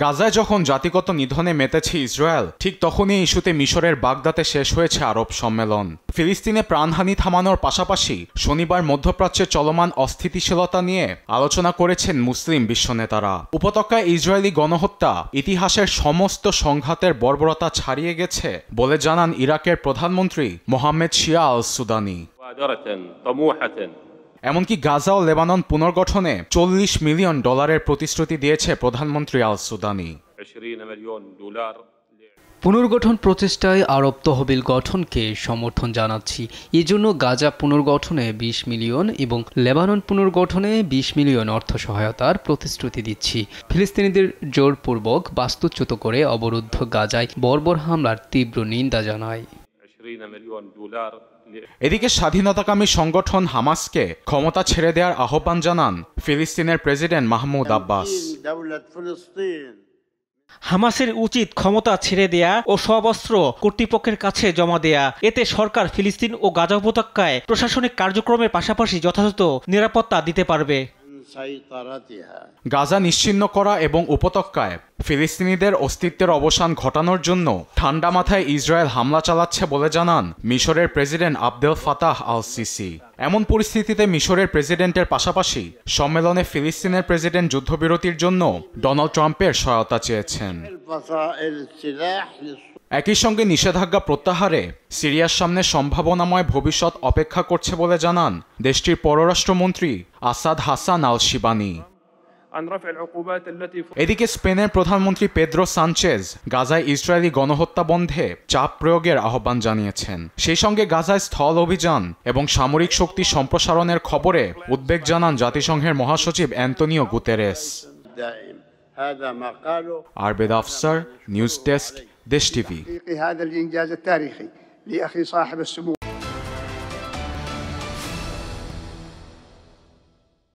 গাজায় যখন জাতিগত নিধনে মেতেছে ইসরায়েল, ঠিক তখনই ইস্যুতে মিশরের বাগদাতে শেষ হয়েছে আরব সম্মেলন। ফিলিস্তিনে প্রাণহানি থামানোর পাশাপাশি শনিবার মধ্যপ্রাচ্যে চলমান অস্থিতিশীলতা নিয়ে আলোচনা করেছেন মুসলিম বিশ্বনেতারা। উপত্যকায় ইসরায়েলি গণহত্যা ইতিহাসের সমস্ত সংঘাতের বর্বরতা ছাড়িয়ে গেছে বলে জানান ইরাকের প্রধানমন্ত্রী মোহাম্মদ শিয়া আল সুদানি। এমনকি গাজা ও লেবানন পুনর্গঠনে $40 মিলিয়ন প্রতিশ্রুতি দিয়েছে প্রধানমন্ত্রী আল সুদানি। পুনর্গঠন প্রচেষ্টায় আরব তহবিল গঠনকে সমর্থন জানাচ্ছি। এজন্য গাজা পুনর্গঠনে 20 মিলিয়ন এবং লেবানন পুনর্গঠনে 20 মিলিয়ন অর্থ সহায়তার প্রতিশ্রুতি দিচ্ছি। ফিলিস্তিনিদের জোরপূর্বক বাস্তুচ্যুত করে অবরুদ্ধ গাজায় বর্বর হামলার তীব্র নিন্দা জানায়। এদিকে স্বাধীনতাকামী সংগঠন হামাসকে ক্ষমতা ছেড়ে দেওয়ার আহ্বান জানান ফিলিস্তিনের প্রেসিডেন্ট মাহমুদ আব্বাস। হামাসের উচিত ক্ষমতা ছেড়ে দেয়া ও সব অস্ত্র কর্তৃপক্ষের কাছে জমা দেয়া। এতে সরকার ফিলিস্তিন ও গাজা উপত্যকায় প্রশাসনিক কার্যক্রমের পাশাপাশি যথাযথ নিরাপত্তা দিতে পারবে। গাজা নিশ্চিহ্ন করা এবং উপত্যকায় ফিলিস্তিনিদের অস্তিত্বের অবসান ঘটানোর জন্য ঠান্ডা মাথায় ইসরায়েল হামলা চালাচ্ছে বলে জানান মিশরের president Abdel Fattah al Sisi. এমন পরিস্থিতিতে মিশরের প্রেসিডেন্টের পাশাপাশি সম্মেলনে ফিলিস্তিনের প্রেসিডেন্ট যুদ্ধবিরতির জন্য ডোনাল্ড ট্রাম্পের সহায়তা চেয়েছেন। একই সঙ্গে নিষেধাজ্ঞা প্রত্যাহারে সিরিয়ার সামনে সম্ভাবনাময় ভবিষ্যৎ অপেক্ষা করছে বলে জানান দেশটির পররাষ্ট্রমন্ত্রী আসাদ হাসান আল শিবানি। এদিকে স্পেনের প্রধানমন্ত্রী পেদ্রো সানচেজ গাজায় ইসরায়েলি গণহত্যা বন্ধে চাপ প্রয়োগের আহ্বান জানিয়েছেন। সেই সঙ্গে গাজায় স্থল অভিযান এবং সামরিক শক্তি সম্প্রসারণের খবরে উদ্বেগ জানান জাতিসংঘের মহাসচিব Antonio Guterres. Arbed Afsar, news desk, Desh TV.